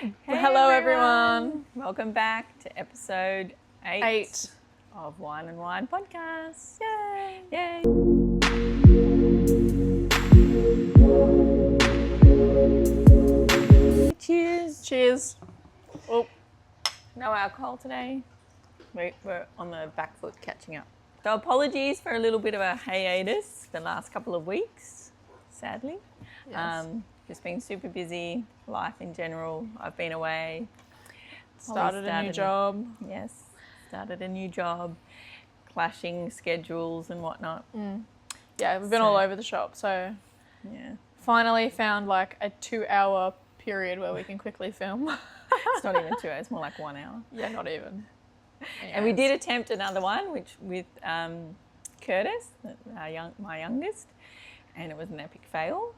Hey Hello, everyone. Welcome back to episode 8, 8. of Wine and Wine podcast. Yay. Yay! Cheers. Cheers. Oh, No alcohol today. We're on the back foot catching up. So apologies for a little bit of a hiatus the last couple of weeks, sadly. yes. Just been super busy, life in general. I've been away. Started a new job. Yes, started a new job, clashing schedules and whatnot. Yeah, we've been all over the shop. So Yeah, finally found like a 2-hour period where we can quickly film. it's not even 2 hours, it's more like 1 hour. Yeah, not even. And we did attempt another one, which with Curtis, my youngest, and it was an epic fail.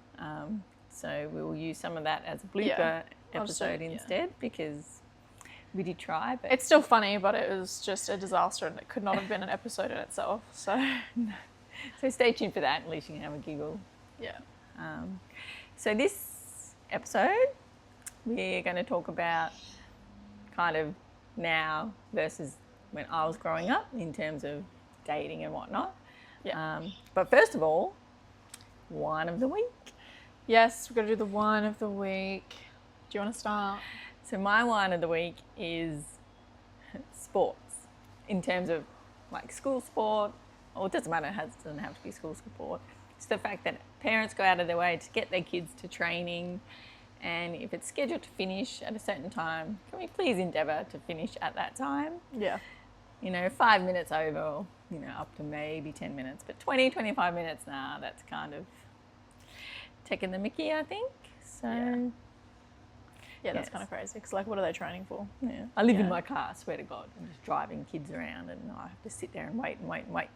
So we will use some of that as a blooper episode instead because we did try. But It's still funny, but it was just a disaster and it could not have been an episode in itself. So, so stay tuned for that. At least you can have a giggle. yeah. So this episode, we're going to talk about kind of now versus when I was growing up in terms of dating and whatnot. Yeah. But first of all, wine of the week. Yes, we're going to do the wine of the week. Do you want to start? So my wine of the week is sports in terms of like school sport, or it doesn't matter, it doesn't have to be school sport. It's the fact that parents go out of their way to get their kids to training, and if it's scheduled to finish at a certain time, can we please endeavour to finish at that time? Yeah. 5 minutes over, or, up to maybe 10 minutes, but 20, 25 minutes, nah, that's kind of taking the mickey, I think. So, Yeah, that's Yes. kind of crazy. Because, like, what are they training for? yeah. I live in Yeah. my car, I swear to God. I'm just driving kids around and I have to sit there and wait and wait and wait.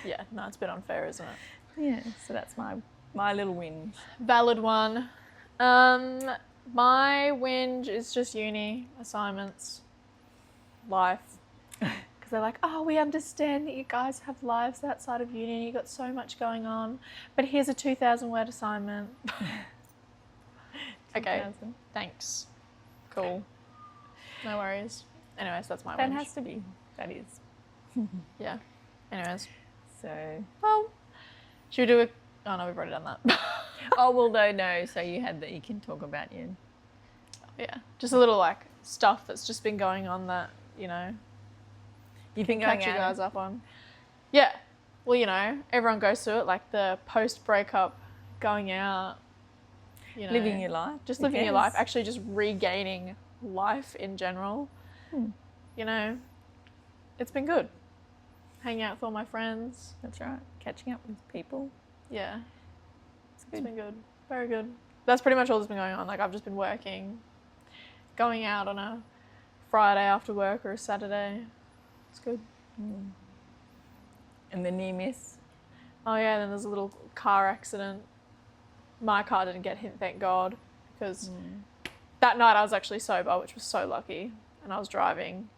Yeah, no, it's a bit unfair, isn't it? Yeah, so that's my little whinge. Valid one. My whinge is just uni assignments, life. Because they're like, oh, we understand that you guys have lives outside of uni and you got so much going on, but here's a 2,000 word assignment. Okay, 2000. thanks. Cool. No worries. Anyways, that's my That whinge. has to be. That is. Yeah. Anyways. So, Well, should we do it? Oh, no, we've already done that. oh, well, no. So you can talk about you. Yeah. Just a little, like, stuff that's just been going on that, You've been going catch you out. guys up on. Yeah. Well, everyone goes through it, like the post-breakup, going out, Living your life. just who living your life, cares? actually just regaining life in general. It's been good. Hanging out with all my friends. That's right. Catching up with people. Yeah. It's It's good. been good. Very good. That's pretty much all that's been going on. Like, I've just been working, going out on a Friday after work or a Saturday. It's good. And the near miss. Oh yeah, then there's a little car accident. My car didn't get hit, thank God, because that night I was actually sober, which was so lucky, and I was driving,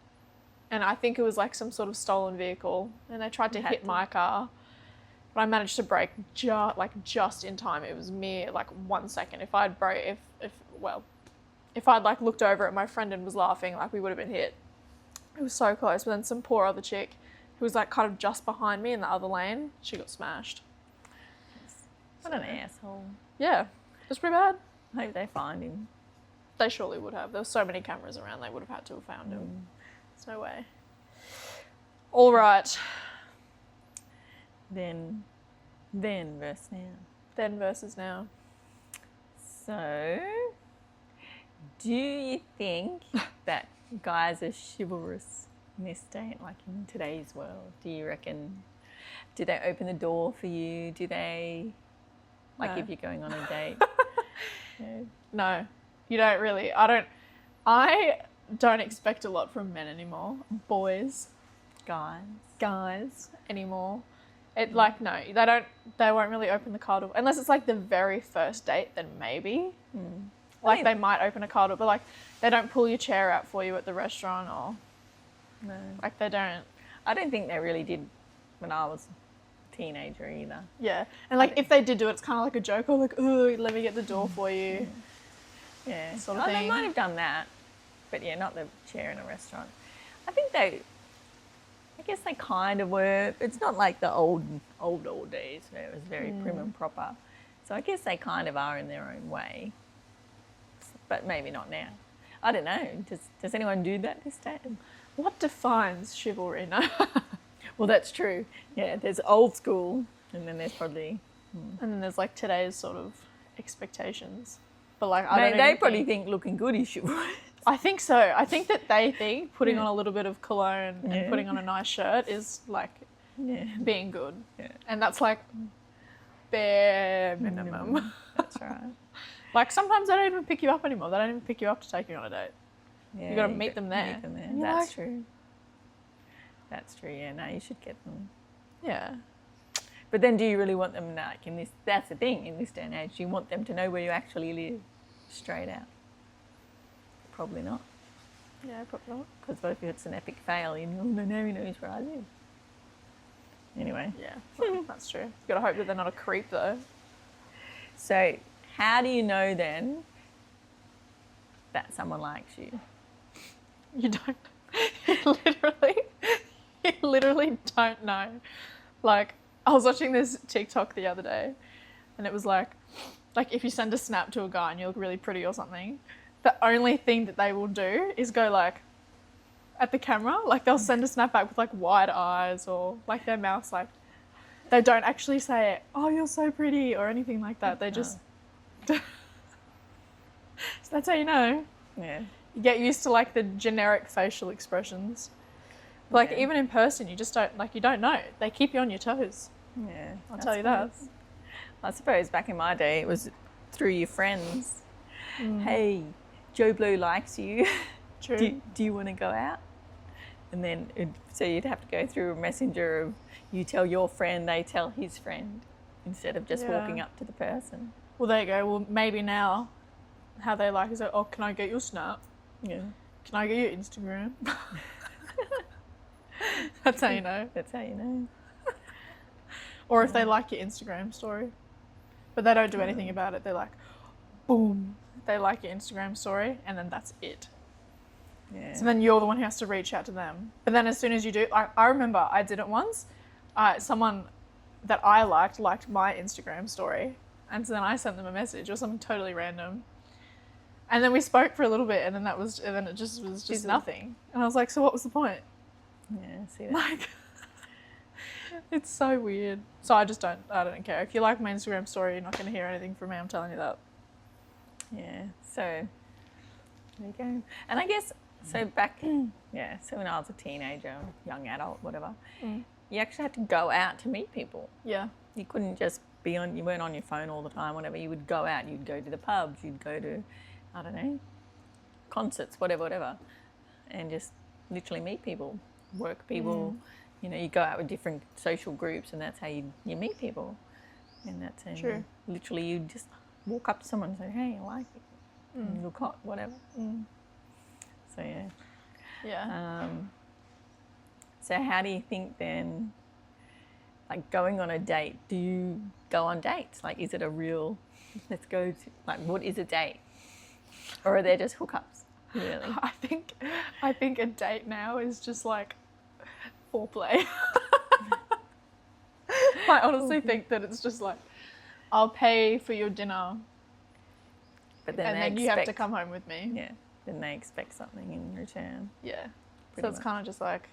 and I think it was like some sort of stolen vehicle, and they tried to hit my car, but I managed to brake just in time. It was mere like 1 second. If I'd if I'd like looked over at my friend and was laughing, like we would have been hit. It was so close, but then some poor other chick who was like kind of just behind me in the other lane, she got smashed. What an asshole. Yeah, it was pretty bad. I hope they find him. They surely would have. There were so many cameras around, they would have had to have found him. There's no way. All right. Then verse now. Then versus now. So, do you think that guys are chivalrous in this day, like in today's world? Do you reckon, do they open the door for you? Do they, like No. if you're going on a date? No. No, you don't really. I don't expect a lot from men anymore. Boys, guys anymore. It like, no, they won't really open the car door unless it's like the very first date, then maybe. Like they might open a car door, but like they don't pull your chair out for you at the restaurant, or No. like they don't. I don't think they really did when I was a teenager either. Yeah, and like if they did do it, it's kind of like a joke, or like, oh, let me get the door for you. Yeah. sort of Oh, they thing. might have done that, but yeah, not the chair in a restaurant. I guess they kind of were. It's not like the old days where it was very prim and proper. So I guess they kind of are in their own way, but maybe not now. I don't know. Does anyone do that this day? What defines chivalry? No. Well, that's true. Yeah, there's old school, and then there's probably And then there's like today's sort of expectations. But like I don't they even probably think looking good is chivalry. I think so. I think that they think putting on a little bit of cologne and Yeah. putting on a nice shirt is like Yeah, being good. yeah, And that's like bare minimum. that's right. Like sometimes they don't even pick you up anymore. They don't even pick you up to take you on a date. Yeah, gotta meet them there. Meet them there. And you're That's like- true. That's true. Yeah, no, you should get them. Yeah. But then, do you really want them like in this? That's the thing in this day and age. Do you want them to know where you actually live, straight out? Probably not. Yeah, probably not. Because what if it's an epic fail? You know, no, now he knows where I live. Anyway, Yeah, well, that's true. You gotta hope that they're not a creep though. so how do you know then that someone likes you? You don't. You literally don't know. Like, I was watching this TikTok the other day, and it was like if you send a snap to a guy and you look really pretty or something, the only thing that they will do is go like at the camera, like they'll send a snap back with like wide eyes or like their mouth's like. They don't actually say, "Oh, you're so pretty" or anything like that. They just. So that's how you know. Yeah. You get used to like the generic facial expressions. Like Yeah. even in person, you just don't you don't know. They keep you on your toes. Yeah. I'll tell you that. I suppose back in my day, it was through your friends. Hey, Joe Blow likes you. True. Do you want to go out? And then, so you'd have to go through a messenger of you tell your friend, they tell his friend, instead of just Yeah. walking up to the person. Well, there you go. Well, maybe now, how they like is like, oh, can I get your Snap? Yeah. Can I get your Instagram? That's how you know. That's how you know. Or if they like your Instagram story, but they don't do anything about it. They're like, boom, they like your Instagram story, and then that's it. Yeah. So then you're the one who has to reach out to them. But then as soon as you do, I remember I did it once. Someone that I liked my Instagram story. And so then I sent them a message or something totally random. And then we spoke for a little bit and then it just was just nothing. And I was like, so what was the point? Yeah, see that? Like, it's so weird. So I don't care. If you like my Instagram story, you're not going to hear anything from me. I'm telling you that. Yeah, so there you go. And I guess, so so when I was a teenager, young adult, whatever, you actually had to go out to meet people. Yeah. You couldn't just you weren't on your phone all the time, whatever. You would go out, you'd go to the pubs, you'd go to, I don't know, concerts, whatever, and just literally meet people, work people. You know, you go out with different social groups, and that's how you meet people. And that's how True. literally you just walk up to someone and say, hey, I like you. You look hot, whatever. So, yeah. Yeah. So how do you think then, like going on a date, do you go on dates? Like, is it a real, let's go to, like, what is a date? Or are they just hookups, really? I think a date now is just like foreplay. I honestly think that it's just like, I'll pay for your dinner But then and they then you have to expect- come home with me. Yeah, then they expect something in return. Yeah. So Pretty it's much. kind of just like,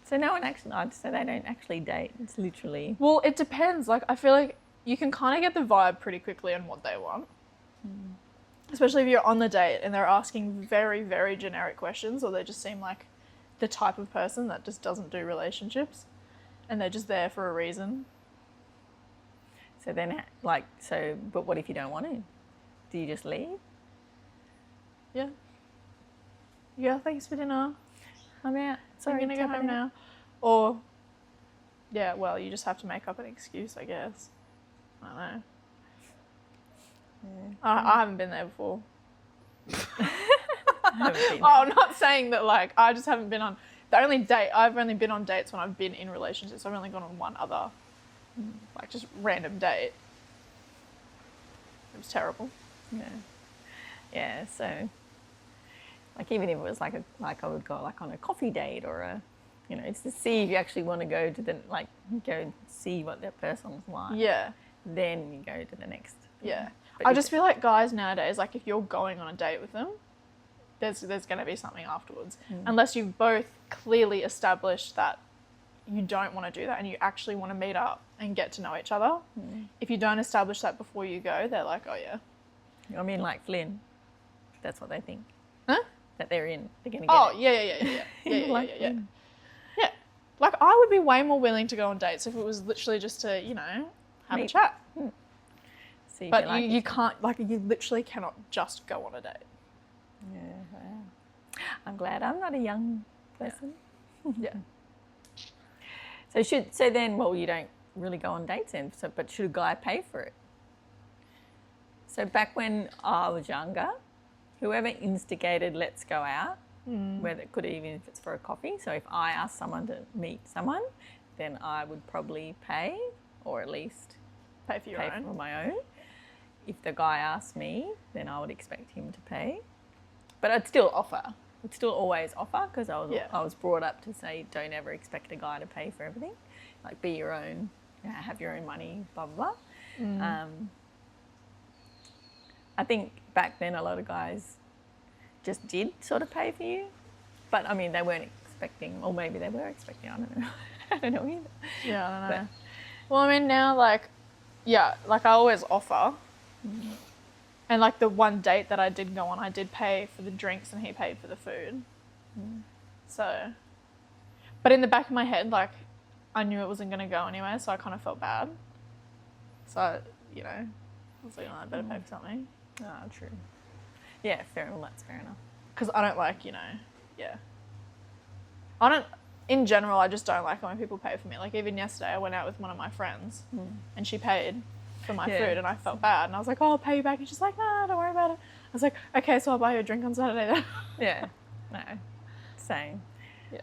So no one actually, I'd say they don't actually date. It's literally, well, it depends. Like, I feel like you can kind of get the vibe pretty quickly on what they want. Especially if you're on the date and they're asking very, very generic questions, or they just seem like the type of person that just doesn't do relationships and they're just there for a reason. so then but what if you don't want to? Do you just leave? Yeah. Yeah, thanks for dinner. I'm out. Sorry, I'm going to go home now. Or, yeah, well, you just have to make up an excuse, I guess. I don't know. Yeah. I haven't been there before. I haven't been Oh, I'm not saying that, like, I just haven't been on... I've only been on dates when I've been in relationships. I've only gone on one other, like, just random date. It was terrible. Yeah. So, like, even if it was like I would go like on a coffee date or a, it's to see if you actually want to go to go and see what that person's like. Yeah. Then you go to the next. Yeah. But I just feel like guys nowadays, like if you're going on a date with them, there's going to be something afterwards. Unless you've both clearly established that you don't want to do that and you actually want to meet up and get to know each other. If you don't establish that before you go, they're like, oh yeah. I mean, like Flynn, that's what they think. Huh? That they're going to get Oh, it. yeah. Yeah. Like I would be way more willing to go on dates if it was literally just to, have a Meet. chat. See if But like you can't, like you literally cannot just go on a date. Yeah, wow. I'm glad I'm not a young person. Yeah. So then, well, you don't really go on dates then. But should a guy pay for it? So back when I was younger, whoever instigated let's go out, whether it could even if it's for a coffee. So if I asked someone to meet someone, then I would probably pay, or at least Pay for your pay own. for my own. If the guy asked me, then I would expect him to pay. But I'd still offer. I'd still always offer because I was brought up to say don't ever expect a guy to pay for everything. Like be your own, have your own money, blah, blah, blah. I think back then a lot of guys just did sort of pay for you. But I mean, they weren't expecting, or maybe they were expecting, I don't know. I don't know either. Yeah, I don't know. But, Well, I mean, now, like I always offer. And, like, the one date that I did go on, I did pay for the drinks and he paid for the food. So, but in the back of my head, like, I knew it wasn't going to go anyway, so I kind of felt bad. So, I was like, oh, I better pay for something. oh, true. Yeah, that's fair enough. Because I don't like, in general, I just don't like it when people pay for me. Like, even yesterday, I went out with one of my friends and she paid for my food and I felt bad. And I was like, oh, I'll pay you back. And she's like, nah, don't worry about it. I was like, okay, so I'll buy you a drink on Saturday then. Yeah, no, same. Yeah.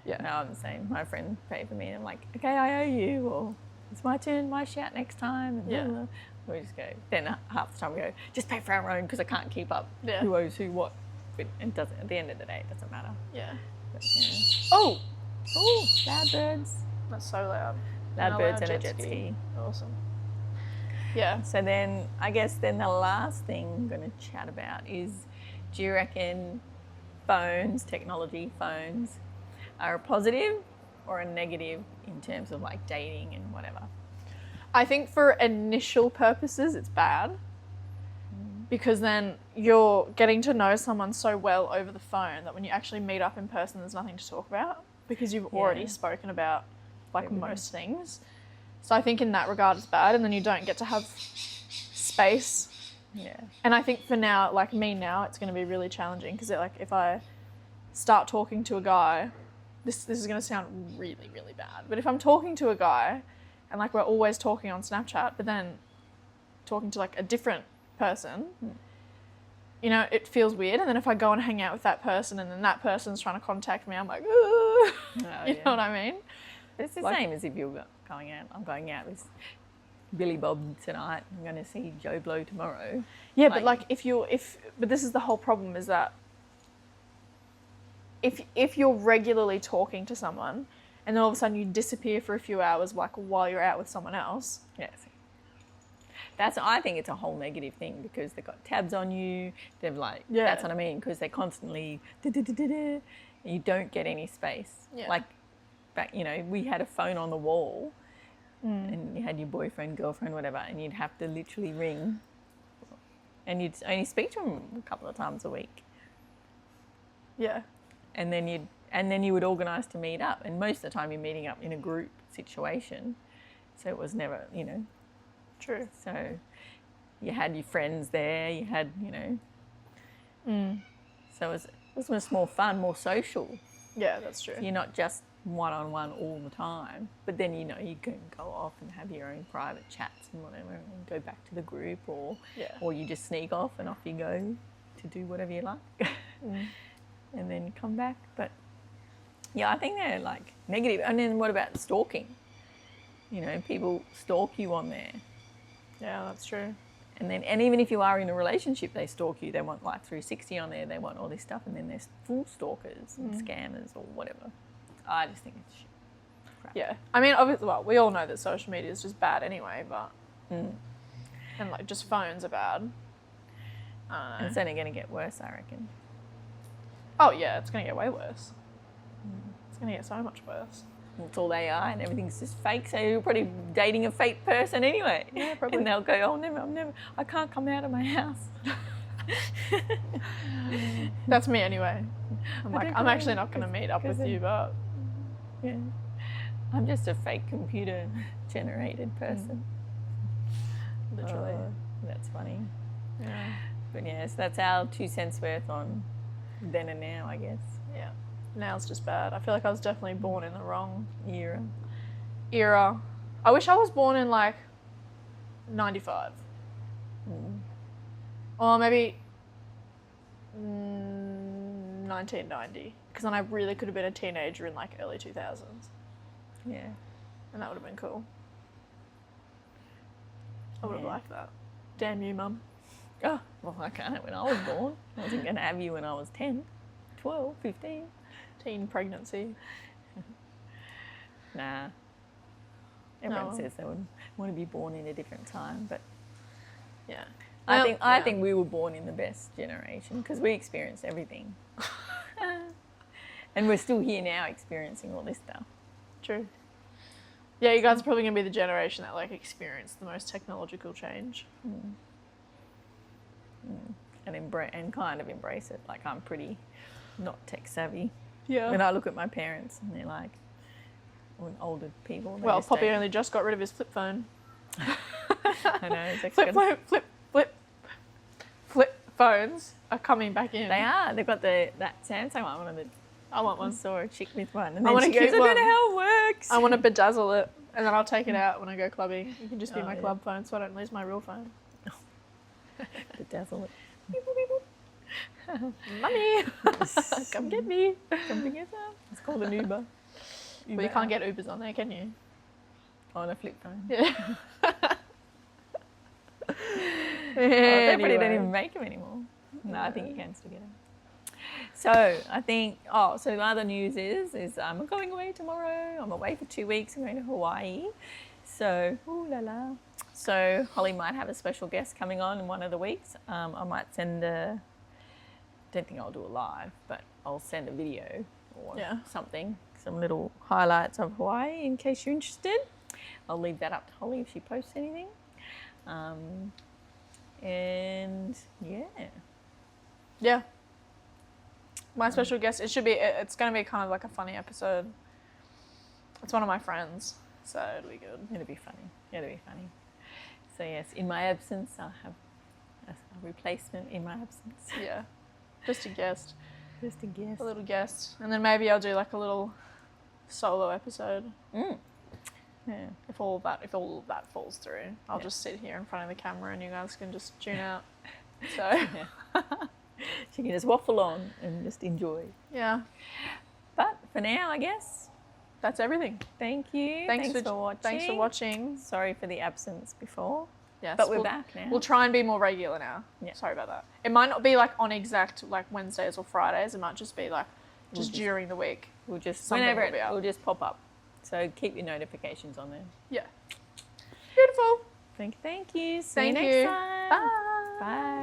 Yeah. No, I'm the same. My friend paid for me and I'm like, okay, I owe you, or it's my turn, my shout next time. And Yeah. blah, blah. We just go. Then half the time we go, just pay for our own because I can't keep up Yeah. who owes who what. But it doesn't. At the end of the day, it doesn't matter. Yeah. But, yeah. Oh, Loud birds. that's so loud. Loud birds and a jet ski. Awesome. Yeah. So then, I guess then the last thing I'm going to chat about is, do you reckon technology phones, are a positive or a negative in terms of like dating and whatever? I think for initial purposes, it's bad. Because then you're getting to know someone so well over the phone that when you actually meet up in person, there's nothing to talk about because you've already spoken about like most things. So I think in that regard it's bad, and then you don't get to have space. Yeah. And I think for now, like me now, it's going to be really challenging because like if I start talking to a guy, this is going to sound really, really bad, but if I'm talking to a guy and like we're always talking on Snapchat, but then talking to like a different person, it feels weird. And then if I go and hang out with that person and then that person's trying to contact me, I'm like, you know what I mean? It's the same as if you're going out. I'm going out with Billy Bob tonight. I'm going to see Joe Blow tomorrow. Yeah, but like but this is the whole problem, is that if you're regularly talking to someone and then all of a sudden you disappear for a few hours like while you're out with someone else. Yes. I think it's a whole negative thing because they've got tabs on you. They've like, that's what I mean, because they're constantly, and you don't get any space. Yeah. Like back, we had a phone on the wall and you had your boyfriend, girlfriend, whatever, and you'd have to literally ring and you'd only speak to them a couple of times a week. Yeah. And then you would organise to meet up, and most of the time you're meeting up in a group situation. So it was never, True. So you had your friends there, you had, So it was more fun, more social. Yeah, that's true. So you're not just one-on-one all the time, but then, you can go off and have your own private chats and whatever and go back to the group, or you just sneak off and off you go to do whatever you like and then come back. But yeah, I think they're like negative. And then what about stalking? People stalk you on there. Yeah, that's true. And even if you are in a relationship, they stalk you. They want like 360 on there. They want all this stuff, and then there's full stalkers and scammers or whatever. I just think it's shit. Crap. Yeah. I mean, obviously, well, we all know that social media is just bad anyway, but... And, like, just phones are bad. And it's only going to get worse, I reckon. Oh, yeah, it's going to get way worse. It's going to get so much worse. It's all AI and everything's just fake, so you're probably dating a fake person anyway. Yeah, probably. And they'll go, I'm never, I can't come out of my house. That's me anyway. I'm like, don't I'm know, actually not going to meet up with you, but... Yeah. I'm just a fake computer generated person. Literally. That's funny. Yeah. But yes, that's our 2 cents worth on then and now, I guess. Yeah. Now it's just bad. I feel like I was definitely born in the wrong Era. I wish I was born in, like, 95. Or maybe 1990. Because then I really could have been a teenager in, like, early 2000s. Yeah. And that would have been cool. I would have Yeah. liked that. Damn you, Mum. Oh, well, I can't when I was born. I wasn't going to have you when I was 10, 12, 15. Teen pregnancy. Nah. Everyone No. says they would want to be born in a different time, but Yeah. I think we were born in the best generation because we experienced everything. And we're still here now experiencing all this stuff. True. Yeah, you guys are probably going to be the generation that, like, experienced the most technological change. And kind of embrace it. Like, I'm pretty not tech savvy. Yeah. When I look at my parents and they're like, when older people. they Well, just Poppy don't- only just got rid of his flip phone. I know. It's like Flip phones are coming back in. They are. They've got that Samsung one. I want I one. saw a chick with one. And I then want she a cute goes, I don't know one. how it works. I want to bedazzle it, and then I'll take it out when I go clubbing. You can just be Oh, my yeah. club phone, so I don't lose my real phone. Bedazzle it. Money, come get me. Something is up. It's called an Uber. Well, you can't get Ubers on there, can you? on a flip phone. Yeah. They probably don't even make them anymore. No, I think you can still get them. So I think, so the other news is I'm going away tomorrow. I'm away for 2 weeks. I'm going to Hawaii. So, ooh la la. So Holly might have a special guest coming on in one of the weeks. I might send don't think I'll do a live, but I'll send a video or something, some little highlights of Hawaii in case you're interested. I'll leave that up to Holly if she posts anything. And yeah. Yeah. My special guest, it's going to be kind of like a funny episode. It's one of my friends, so it'll be good. It'll be funny. So yes, in my absence, I'll have a replacement in my absence. Yeah. Just a guest. Just a guess. A little guest. And then maybe I'll do like a little solo episode. Yeah. If all of that falls through. I'll just sit here in front of the camera and you guys can just tune out. So She can just waffle on and just enjoy. yeah. But for now, I guess, That's everything. thank you. Thanks for watching. Thanks for watching. Sorry for the absence before. Yes, But we're back now. We'll try and be more regular now. Yeah. Sorry about that. It might not be like on exact like Wednesdays or Fridays. It might just be like just during the week. We'll just Something whenever will be up. will just pop up. So keep your notifications on there. Yeah. Beautiful. Thank you. See Thank you next you. time. Bye. Bye.